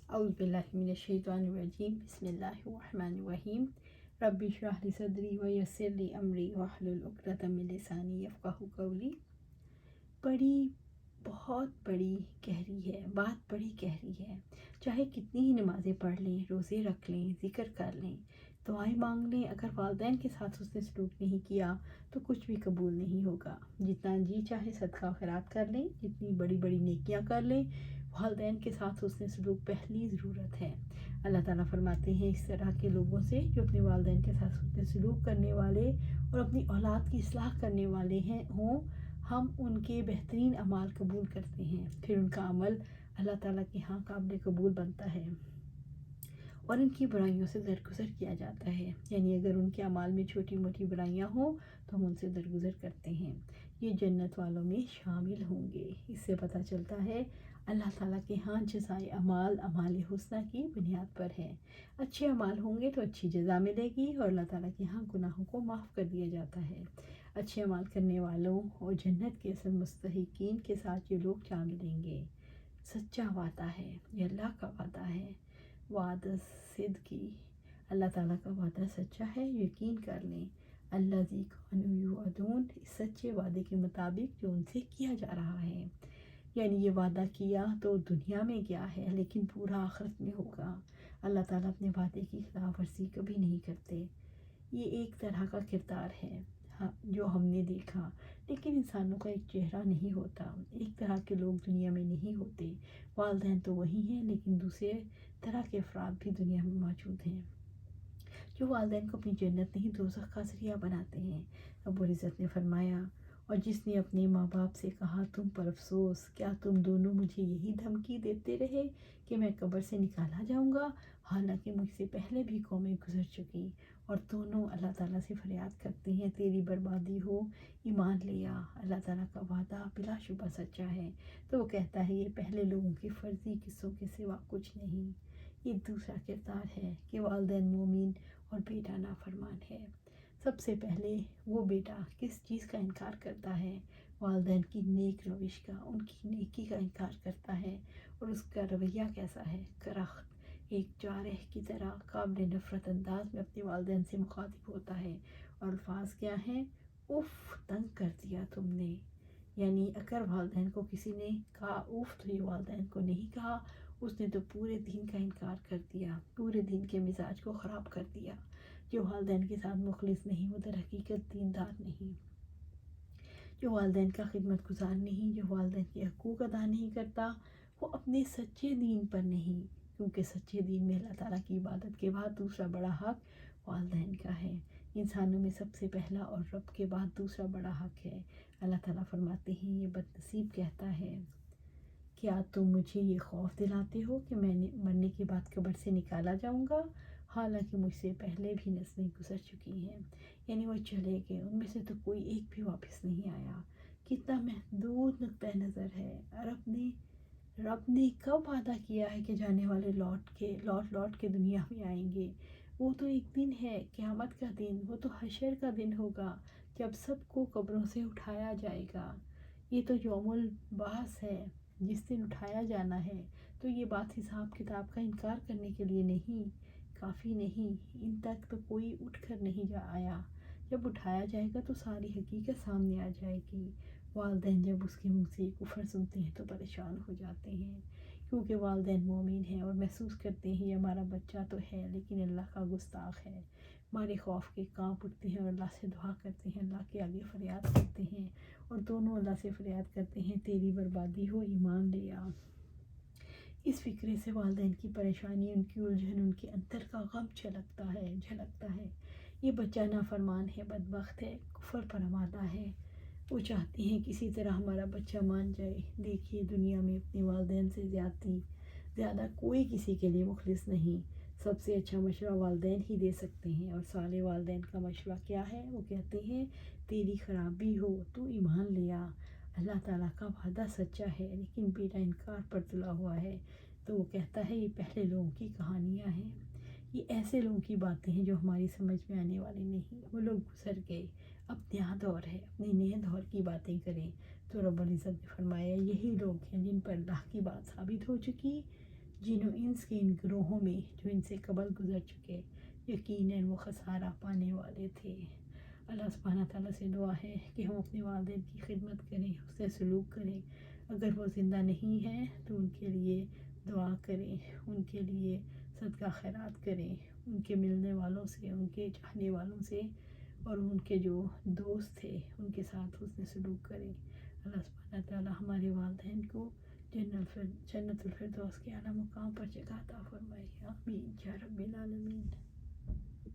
اعوذ باللہ من الشیطان الرجیم، بسم اللہ الرحمن الرحیم۔ رب اشرح لی صدری ویسر لی امری واحلل عقدۃ من لسانی یفقہوا قولی۔ بہت بڑی گہری ہے، بات بڑی گہری ہے۔ چاہے کتنی ہی نمازیں پڑھ لیں، روزے رکھ لیں، ذکر کر لیں، دعائیں مانگ لیں، اگر والدین کے ساتھ حسن سلوک نہیں کیا تو کچھ بھی قبول نہیں ہوگا۔ جتنا جی چاہے صدقہ و خیرات کر لیں، جتنی بڑی بڑی نیکیاں کر لیں، والدین کے ساتھ حسن سلوک پہلی ضرورت ہے۔ اللہ تعالیٰ فرماتے ہیں اس طرح کے لوگوں سے جو اپنے والدین کے ساتھ حسن سلوک کرنے والے اور اپنی اولاد کی اصلاح کرنے والے ہوں، ہم ان کے بہترین اعمال قبول کرتے ہیں، پھر ان کا عمل اللہ تعالیٰ کے ہاں قابل قبول بنتا ہے اور ان کی برائیوں سے درگزر کیا جاتا ہے۔ یعنی اگر ان کے اعمال میں چھوٹی موٹی برائیاں ہوں تو ہم ان سے درگزر کرتے ہیں، یہ جنت والوں میں شامل ہوں گے۔ اس سے پتہ چلتا ہے اللہ تعالیٰ کے ہاں جزائے اعمال حسنہ کی بنیاد پر ہے۔ اچھے اعمال ہوں گے تو اچھی جزا ملے گی اور اللہ تعالیٰ کے ہاں گناہوں کو معاف کر دیا جاتا ہے۔ اچھے اعمال کرنے والوں اور جنت کے اصل مستحقین کے ساتھ یہ لوگ جا ملیں گے۔ سچا وعدہ ہے، یہ اللہ کا وعدہ ہے، وعدہ صدقی، اللہ تعالیٰ کا وعدہ سچا ہے، یقین کر لیں۔ الذی کانوا یوعدون، اس سچے وعدے کے مطابق جو ان سے کیا جا رہا ہے۔ یعنی یہ وعدہ کیا تو دنیا میں کیا ہے لیکن پورا آخرت میں ہوگا۔ اللہ تعالیٰ اپنے وعدے کی خلاف ورزی کبھی نہیں کرتے۔ یہ ایک طرح کا کردار ہے جو ہم نے دیکھا، لیکن انسانوں کا ایک چہرہ نہیں ہوتا، ایک طرح کے لوگ دنیا میں نہیں ہوتے۔ والدین تو وہی ہیں لیکن دوسرے طرح کے افراد بھی دنیا میں موجود ہیں جو والدین کو اپنی جنت نہیں دوزخ کا ذریعہ بناتے ہیں۔ رب العزت نے فرمایا، اور جس نے اپنے ماں باپ سے کہا تم پر افسوس، کیا تم دونوں مجھے یہی دھمکی دیتے رہے کہ میں قبر سے نکالا جاؤں گا، حالانکہ مجھ سے پہلے بھی قومیں گزر چکی، اور دونوں اللہ تعالیٰ سے فریاد کرتے ہیں تیری بربادی ہو، ایمان لیا، اللہ تعالیٰ کا وعدہ بلا شبہ سچا ہے۔ تو وہ کہتا ہے یہ پہلے لوگوں کی فرضی قصوں کے سوا کچھ نہیں۔ یہ دوسرا کردار ہے کہ والدین مومن اور بیٹا نافرمان ہے۔ سب سے پہلے وہ بیٹا کس چیز کا انکار کرتا ہے؟ والدین کی نیک روش کا، ان کی نیکی کا انکار کرتا ہے، اور اس کا رویہ کیسا ہے؟ کرخت ایک جارح کی طرح قابل نفرت انداز میں اپنے والدین سے مخاطب ہوتا ہے، اور الفاظ کیا ہیں؟ اف، تنگ کر دیا تم نے۔ یعنی اگر والدین کو کسی نے کہا اف تو یہ والدین کو نہیں کہا، اس نے تو پورے دین کا انکار کر دیا، پورے دین کے مزاج کو خراب کر دیا۔ جو والدین کے ساتھ مخلص نہیں وہ در حقیقت دیندار نہیں، جو والدین کا خدمت گزار نہیں، جو والدین کے حقوق ادا نہیں کرتا، وہ اپنے سچے دین پر نہیں، کیونکہ سچے دین میں اللہ تعالیٰ کی عبادت کے بعد دوسرا بڑا حق والدین کا ہے۔ انسانوں میں سب سے پہلا اور رب کے بعد دوسرا بڑا حق ہے۔ اللہ تعالیٰ فرماتے ہیں یہ بد نصیب کہتا ہے، کیا تم مجھے یہ خوف دلاتے ہو کہ میں مرنے کے بعد قبر سے نکالا جاؤں گا، حالانکہ مجھ سے پہلے بھی نسلیں گزر چکی ہیں۔ یعنی وہ چلے گئے، ان میں سے تو کوئی ایک بھی واپس نہیں آیا۔ کتنا محدود نقطہ نظر ہے۔ رب نے کب وعدہ کیا ہے کہ جانے والے لوٹ کے دنیا میں آئیں گے؟ وہ تو ایک دن ہے، قیامت کا دن، وہ تو حشر کا دن ہوگا جب سب کو قبروں سے اٹھایا جائے گا۔ یہ تو یوم البعث ہے، جس دن اٹھایا جانا ہے۔ تو یہ بات حساب کتاب کا انکار کرنے کے لیے نہیں، کافی نہیں، ان تک تو کوئی اٹھ کر نہیں آیا۔ جب اٹھایا جائے گا تو ساری حقیقت سامنے آ جائے گی۔ والدین جب اس کے منہ سے کفر سنتے ہیں تو پریشان ہو جاتے ہیں، کیونکہ والدین مومن ہیں اور محسوس کرتے ہیں یہ ہمارا بچہ تو ہے لیکن اللہ کا گستاخ ہے۔ ہمارے خوف کے کانپ اٹھتے ہیں اور اللہ سے دعا کرتے ہیں، اللہ کے آگے فریاد کرتے ہیں، اور دونوں اللہ سے فریاد کرتے ہیں تیری بربادی ہو، ایمان لے آ۔ اس فکرے سے والدین کی پریشانی، ان کی الجھن، ان کے اندر کا غم جھلکتا ہے۔ یہ بچہ نافرمان ہے، بدبخت ہے، کفر پر آمادہ ہے۔ وہ چاہتے ہیں کسی طرح ہمارا بچہ مان جائے۔ دیکھیے دنیا میں اپنے والدین سے زیادہ کوئی کسی کے لیے مخلص نہیں۔ سب سے اچھا مشورہ والدین ہی دے سکتے ہیں، اور صالح والدین کا مشورہ کیا ہے؟ وہ کہتے ہیں تیری خرابی ہو تو ایمان لے آ، اللہ تعالیٰ کا وعدہ سچا ہے، لیکن بیٹا انکار پر تلا ہوا ہے۔ تو وہ کہتا ہے یہ پہلے لوگوں کی کہانیاں ہیں، یہ ایسے لوگوں کی باتیں ہیں جو ہماری سمجھ میں آنے والی نہیں، وہ لوگ گزر گئے، اب نیا دور ہے، اپنے نئے دور کی باتیں کریں۔ تو رب العزت نے فرمایا یہی لوگ ہیں جن پر اللہ کی بات ثابت ہو چکی، جن و انس کے ان گروہوں میں جو ان سے قبل گزر چکے یقیناً وہ خسارہ پانے والے تھے۔ اللہ سبحانہ تعالیٰ سے دعا ہے کہ ہم اپنے والدین کی خدمت کریں، اس سے سلوک کریں، اگر وہ زندہ نہیں ہیں تو ان کے لیے دعا کریں، ان کے لیے صدقہ خیرات کریں، ان کے ملنے والوں سے، ان کے چاہنے والوں سے اور ان کے جو دوست تھے ان کے ساتھ حسن سلوک کریں۔ اللہ سبحانہ تعالیٰ ہمارے والدین کو جنت الفردوس کے اعلیٰ مقام پر جگہ عطا فرمائے، آمین یا رب العالمین۔